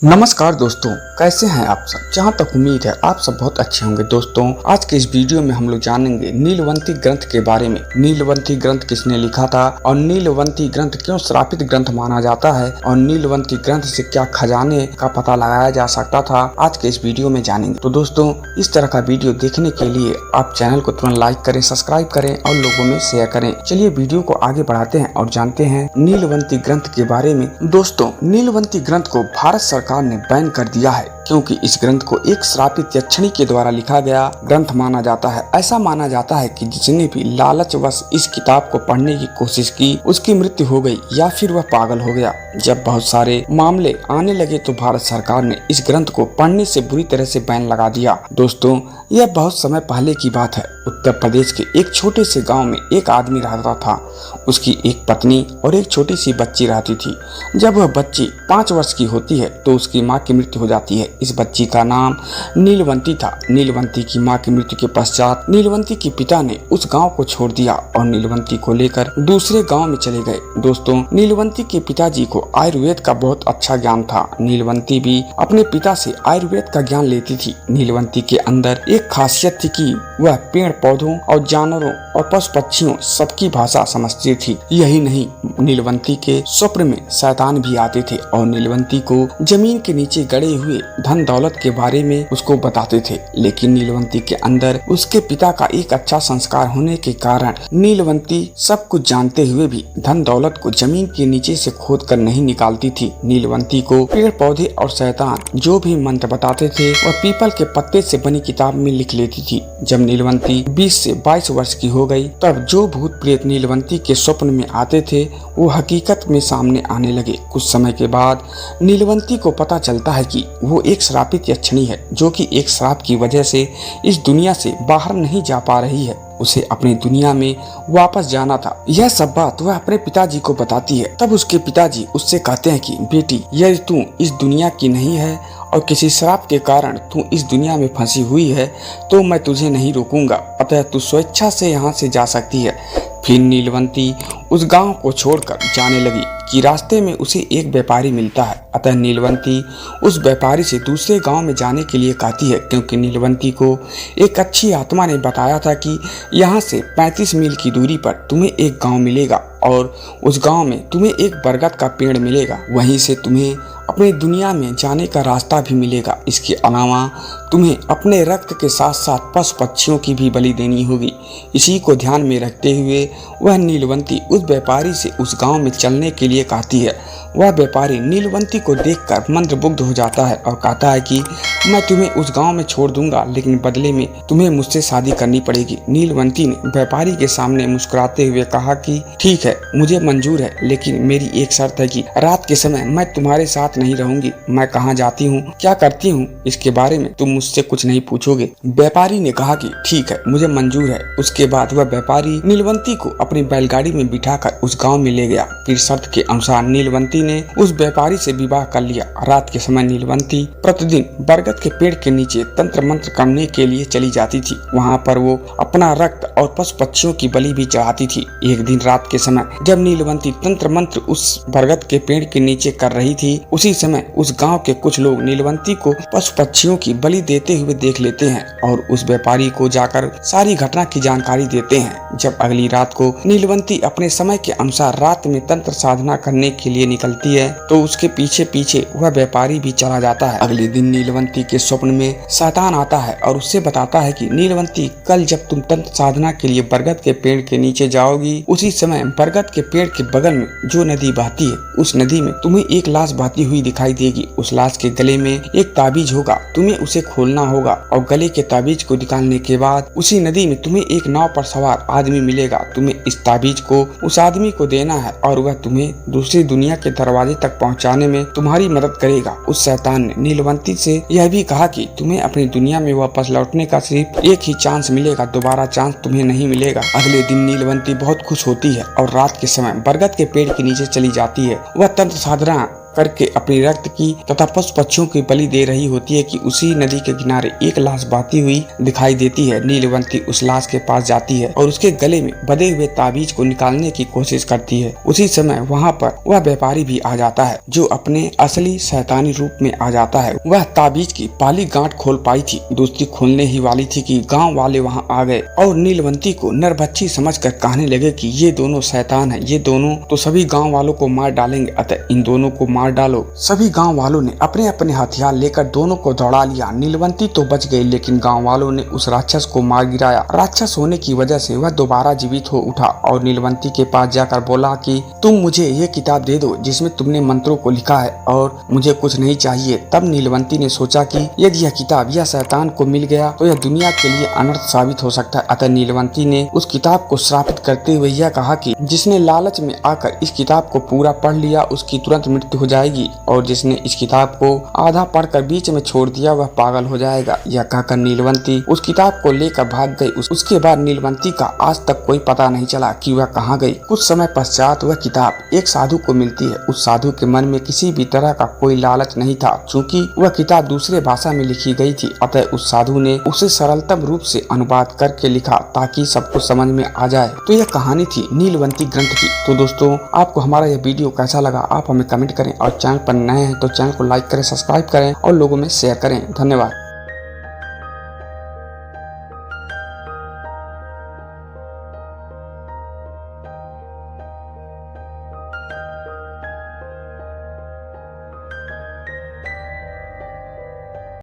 नमस्कार दोस्तों, कैसे हैं आप सब। जहां तक उम्मीद है आप सब बहुत अच्छे होंगे। दोस्तों, आज के इस वीडियो में हम लोग जानेंगे नीलवंती ग्रंथ के बारे में। नीलवंती ग्रंथ किसने लिखा था और नीलवंती ग्रंथ क्यों श्रापित ग्रंथ माना जाता है और नीलवंती ग्रंथ से क्या खजाने का पता लगाया जा सकता था, आज के इस वीडियो में जानेंगे। तो दोस्तों, इस तरह का वीडियो देखने के लिए आप चैनल को तुरंत लाइक करें, सब्सक्राइब करें और लोगों में शेयर करें। चलिए वीडियो को आगे बढ़ाते हैं और जानते हैं नीलवंती ग्रंथ के बारे में। दोस्तों, नीलवंती ग्रंथ को भारत सरकार ने बैन कर दिया है क्योंकि इस ग्रंथ को एक श्रापित यक्षिणी के द्वारा लिखा गया ग्रंथ माना जाता है। ऐसा माना जाता है कि जिसने भी लालचवश इस किताब को पढ़ने की कोशिश की उसकी मृत्यु हो गई या फिर वह पागल हो गया। जब बहुत सारे मामले आने लगे तो भारत सरकार ने इस ग्रंथ को पढ़ने से बुरी तरह से बैन लगा दिया। दोस्तों, यह बहुत समय पहले की बात है। उत्तर प्रदेश के एक छोटे से गांव में एक आदमी रहता था। उसकी एक पत्नी और एक छोटी सी बच्ची रहती थी। जब वह बच्ची 5 वर्ष की होती है तो उसकी माँ की मृत्यु हो जाती है। इस बच्ची का नाम नीलवंती था। नीलवंती की माँ की मृत्यु के पश्चात नीलवंती के पिता ने उस गांव को छोड़ दिया और नीलवंती को लेकर दूसरे गांव में चले गए। दोस्तों, नीलवंती के पिताजी को आयुर्वेद का बहुत अच्छा ज्ञान था। नीलवंती भी अपने पिता से आयुर्वेद का ज्ञान लेती थी। नीलवंती के अंदर एक खासियत थी कि वह पेड़ पौधों और जानवरों और पशु पक्षियों सबकी भाषा समझती थी। यही नहीं, नीलवंती के स्वप्न में शैतान भी आते थे और नीलवंती को जमीन के नीचे गड़े हुए धन दौलत के बारे में उसको बताते थे। लेकिन नीलवंती के अंदर उसके पिता का एक अच्छा संस्कार होने के कारण नीलवंती सब कुछ जानते हुए भी धन दौलत को जमीन के नीचे से खोद कर नहीं निकालती थी। नीलवंती को पेड़ पौधे और शैतान जो भी मंत्र बताते थे वह पीपल के पत्ते से बनी किताब में लिख लेती थी। जब नीलवंती 20 से 22 वर्ष की हो गई तब जो भूत प्रेत नीलवंती के स्वप्न में आते थे वो हकीकत में सामने आने लगे। कुछ समय के बाद नीलवंती को पता चलता है कि वो एक श्रापित यक्षिणी है जो कि एक श्राप की वजह से इस दुनिया से बाहर नहीं जा पा रही है। उसे अपनी दुनिया में वापस जाना था। यह सब बात वह अपने पिताजी को बताती है। तब उसके पिताजी उससे कहते हैं कि बेटी, यदि तू इस दुनिया की नहीं है और किसी श्राप के कारण तू इस दुनिया में फंसी हुई है तो मैं तुझे नहीं रोकूंगा, अतः तू स्वेच्छा से यहाँ से जा सकती है। फिर नीलवंती उस गांव को छोड़कर जाने लगी कि रास्ते में उसे एक व्यापारी मिलता है। अतः नीलवंती उस व्यापारी से दूसरे गांव में जाने के लिए कहती है क्योंकि नीलवंती को एक अच्छी आत्मा ने बताया था कि यहाँ से 35 मील की दूरी पर तुम्हें एक गांव मिलेगा और उस गांव में तुम्हें एक बरगद का पेड़ मिलेगा। वहीं से तुम्हें अपनी दुनिया में जाने का रास्ता भी मिलेगा। इसके अलावा तुम्हें अपने रक्त के साथ साथ पशु पक्षियों की भी बलि देनी होगी। इसी को ध्यान में रखते हुए वह नीलवंती उस व्यापारी से उस गांव में चलने के लिए कहती है। वह व्यापारी नीलवंती को देखकर मंत्रमुग्ध हो जाता है और कहता है कि मैं तुम्हें उस गांव में छोड़ दूंगा, लेकिन बदले में तुम्हें मुझसे शादी करनी पड़ेगी। नीलवंती ने व्यापारी के सामने मुस्कुराते हुए कहा कि ठीक है, मुझे मंजूर है, लेकिन मेरी एक शर्त है कि रात के समय मैं तुम्हारे साथ नहीं रहूंगी। मैं कहाँ जाती हूँ, क्या करती हूँ, इसके बारे में तुम मुझसे कुछ नहीं पूछोगे। व्यापारी ने कहा कि ठीक है, मुझे मंजूर है। उसके बाद वह व्यापारी नीलवंती को अपनी बैलगाड़ी में बिठाकर उस गाँव में ले गया। फिर शर्त के अनुसार नीलवंती ने उस व्यापारी से विवाह कर लिया। रात के समय नीलवंती प्रतिदिन बरगद के पेड़ के नीचे तंत्र मंत्र करने के लिए चली जाती थी। वहाँ पर वो अपना रक्त और पशु पक्षियों की बलि भी चढ़ाती थी। एक दिन रात के समय जब नीलवंती तंत्र मंत्र उस बरगद के पेड़ के नीचे कर रही थी, उसी समय उस गांव के कुछ लोग नीलवंती को पशु पक्षियों की बलि देते हुए देख लेते हैं और उस व्यापारी को जाकर सारी घटना की जानकारी देते हैं। जब अगली रात को नीलवंती अपने समय के अनुसार रात में तंत्र साधना करने के लिए निकलती है तो उसके पीछे पीछे वह व्यापारी भी चला जाता है। अगले दिन नीलवंती के स्वप्न में शैतान आता है और उससे बताता है कि नीलवंती, कल जब तुम तंत्र साधना के लिए बरगद के पेड़ के नीचे जाओगी, उसी समय बरगद के पेड़ के बगल में जो नदी बहती है उस नदी में तुम्हें एक लाश बहती हुई दिखाई देगी। उस लाश के गले में एक ताबीज होगा, तुम्हें उसे खोलना होगा और गले के ताबीज को निकालने के बाद उसी नदी में तुम्हें एक नाव पर सवार आदमी मिलेगा। तुम्हें इस ताबीज को उस आदमी को देना है और वह तुम्हें दूसरी दुनिया के दरवाजे तक पहुंचाने में तुम्हारी मदद करेगा। उस शैतान ने नीलवंती से यह भी कहा कि तुम्हें अपनी दुनिया में वापस लौटने का सिर्फ एक ही चांस मिलेगा, दोबारा चांस तुम्हें नहीं मिलेगा। अगले दिन नीलवंती बहुत खुश होती है और रात के समय बरगद के पेड़ के नीचे चली जाती है। वह तंत्र साधना करके अपनी रक्त की तथा पशु पक्षियों की बलि दे रही होती है कि उसी नदी के किनारे एक लाश बहती हुई दिखाई देती है। नीलवंती उस लाश के पास जाती है और उसके गले में बंधे हुए ताबीज को निकालने की कोशिश करती है। उसी समय वहाँ पर वह व्यापारी भी आ जाता है जो अपने असली शैतानी रूप में आ जाता है। वह ताबीज की पहली गांठ खोल पाई थी, दूसरी खोलने ही वाली थी कि गांव वाले वहां आ गए और नीलवंती को नरभक्षी समझकर कहने लगे कि ये दोनों शैतान हैं, ये दोनों तो सभी गांव वालों को मार डालेंगे, अतः इन दोनों को मार डालो। सभी गांव वालों ने अपने अपने हथियार लेकर दोनों को दौड़ा लिया। नीलवंती तो बच गई, लेकिन गाँव वालों ने उस राक्षस को मार गिराया। राक्षस होने की वजह से वह दोबारा जीवित हो उठा और नीलवंती के पास जाकर बोला कि तुम मुझे ये किताब दे दो जिसमें तुमने मंत्रों को लिखा है और मुझे कुछ नहीं चाहिए। तब नीलवंती ने सोचा कि यदि यह किताब या शैतान को मिल गया तो यह दुनिया के लिए अनर्थ साबित हो सकता है। अतः नीलवंती ने उस किताब को श्रापित करते हुए यह कहा कि जिसने लालच में आकर इस किताब को पूरा पढ़ लिया उसकी तुरंत मृत्यु हो जाएगी और जिसने इस किताब को आधा पढ़कर बीच में छोड़ दिया वह पागल हो जाएगा। यह कहकर नीलवंती उस किताब को लेकर भाग गई। उसके बाद नीलवंती का आज तक कोई पता नहीं चला कि वह कहाँ गई। कुछ समय पश्चात वह किताब एक साधु को मिलती है। उस साधु के मन में किसी भी तरह का कोई लालच नहीं था। चूँकि वह किताब दूसरे भाषा में लिखी गई थी, अतः उस साधु ने उसे सरलतम रूप से अनुवाद करके लिखा ताकि सबको समझ में आ जाए। तो यह कहानी थी नीलवंती ग्रंथ की। तो दोस्तों, आपको हमारा यह वीडियो कैसा लगा आप हमें कमेंट करें और चैनल पर नए हैं तो चैनल को लाइक करें, सब्सक्राइब करें और लोगों में शेयर करें। धन्यवाद।